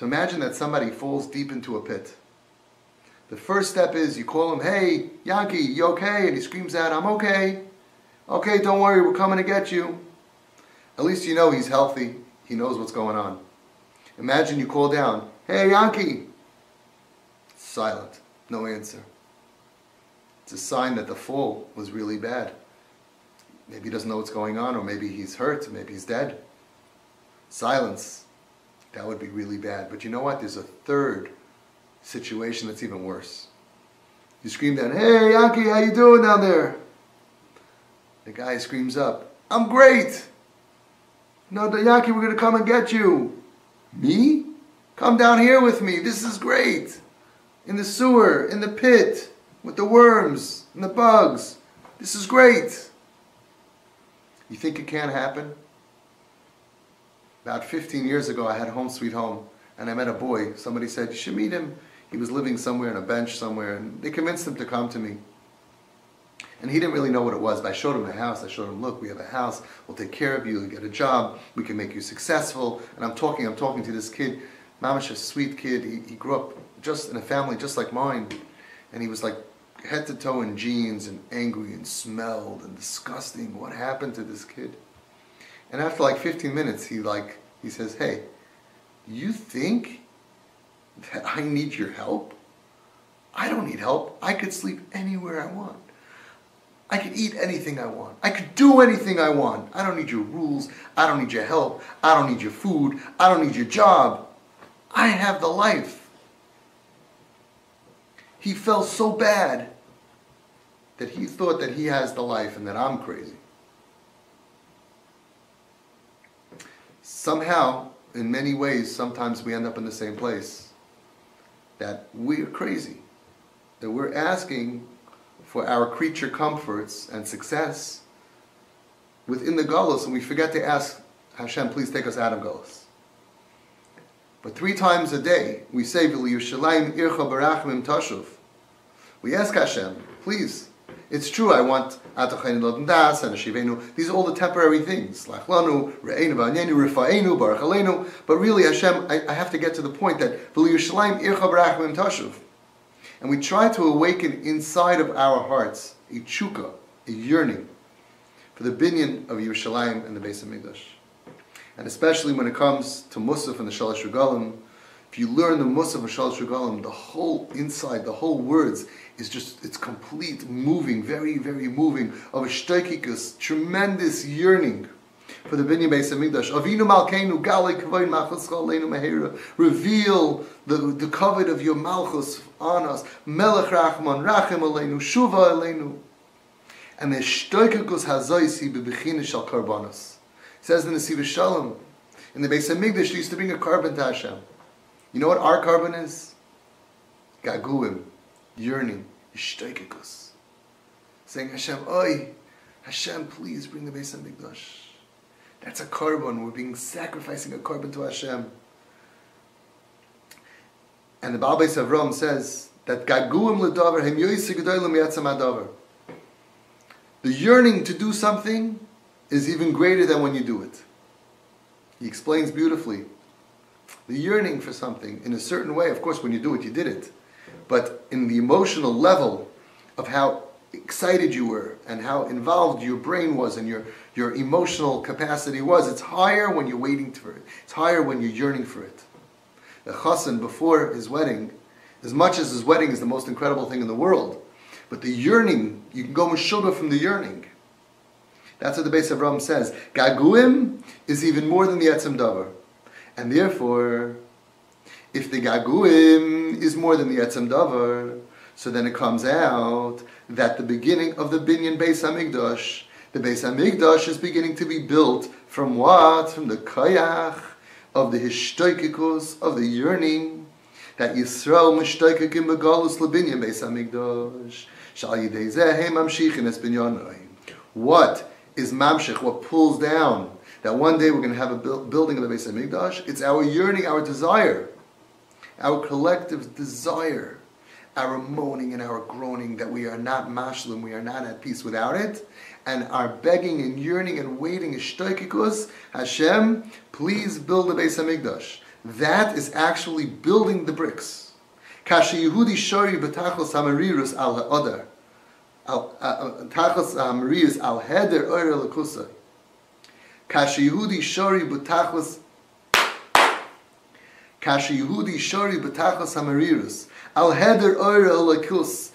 So imagine that somebody falls deep into a pit. The first step is you call him, "Hey, Yankee, you okay?" And he screams out, "I'm okay. Okay, don't worry, we're coming to get you." At least you know he's healthy. He knows what's going on. Imagine you call down, "Hey, Yankee." Silent. No answer. It's a sign that the fall was really bad. Maybe he doesn't know what's going on, or maybe he's hurt, maybe he's dead. Silence. That would be really bad. But you know what? There's a third situation that's even worse. You scream down, "Hey, Yankee, how you doing down there?" The guy screams up, "I'm great." "No, Yankee, we're going to come and get you." "Me? Come down here with me. This is great. In the sewer, in the pit, with the worms and the bugs. This is great." You think it can't happen? About 15 years ago, I had Home Sweet Home, and I met a boy. Somebody said, "You should meet him." He was living somewhere on a bench somewhere, and they convinced him to come to me. And he didn't really know what it was, but I showed him the house. I showed him, "Look, we have a house. We'll take care of you. You'll get a job. We can make you successful." And I'm talking to this kid, mamash, a sweet kid. He grew up just in a family just like mine. And he was like head to toe in jeans and angry and smelled and disgusting. What happened to this kid? And after like 15 minutes, he says, "Hey, you think that I need your help? I don't need help. I could sleep anywhere I want. I could eat anything I want. I could do anything I want. I don't need your rules. I don't need your help. I don't need your food. I don't need your job. I have the life." He felt so bad that he thought that he has the life and that I'm crazy. Somehow, in many ways, sometimes we end up in the same place. That we're crazy. That we're asking for our creature comforts and success within the galus, and we forget to ask Hashem, please take us out of galus. But 3 times a day, we say, "V'liyushalayim ircha barachmim tashuv." We ask Hashem, please. It's true, I want Atachaynu Lodin Das and Ashivenu. These are all the temporary things. Lachlanu, Re'enu V'anyenu, Rifa'enu, Baruch Aleinu. But really, Hashem, I have to get to the point that V'liyushalayim ircha barachmim tashuv. And we try to awaken inside of our hearts a tshuka, a yearning for the binyan of Yerushalayim and the Beis Hamikdash. And especially when it comes to Musaf and the Shalosh Regalim, if you learn the Musaf and Shalosh Regalim, the whole inside, the whole words is just, it's complete moving, very, very moving, of a shtoikikus, tremendous yearning for the binyan Beis Hamikdash. Avinu Malkeinu, Galei Kavoin Malchus Chaleinu Mehera. Reveal the covet of your Malchus on us. Melech Rachman, Rachem Aleinu, Shuva Aleinu. And the shtoikikus hazoisi bebechina shal karbanos. It says in the Siva Shalom, in the Beis Hamikdash, they used to bring a carbon to Hashem. You know what our carbon is? Gaguim, yearning, shtoikikus. Saying, Hashem, oi, Hashem, please bring the Beis Hamikdash. That's a carbon. We're sacrificing a carbon to Hashem. And the Baal Beis Avram says that Gaguim ledavar hem yoyse gedolim yatzam adavar. The yearning to do something is even greater than when you do it. He explains beautifully. The yearning for something in a certain way, of course, when you do it, you did it. But in the emotional level of how excited you were and how involved your brain was and your emotional capacity was, it's higher when you're waiting for it. It's higher when you're yearning for it. The chassan, before his wedding, as much as his wedding is the most incredible thing in the world, but the yearning, you can go meshugah from the yearning. That's what the Beis Avram says. Gaguim is even more than the etzem davar. And therefore, if the gaguim is more than the etzem davar, so then it comes out that the beginning of the binyan Beis Hamikdash, the Beis Hamikdash is beginning to be built from what? From the koyach of the hishtoikikus, of the yearning, that Yisrael mishtoikikim begalus lebinyan Beis Hamikdash, shal yidei zeh mamshichin es binyanoi. What is mamshich? What pulls down? That one day we're going to have a building of the Beis Hamikdash. It's our yearning, our desire, our collective desire, our moaning and our groaning that we are not mashlim, we are not at peace without it, and our begging and yearning and waiting is shtoikikus. Hashem, please build the Beis Hamikdash. that is actually building the bricks. Kasha Yehudi Shori B'tachos Hamarirus al Ha'odar. Tachos Hamarirus al Heder Oyer L'kusay. Kasha Yehudi Shori B'tachos Hamarirus al Heder Oyer L'kus.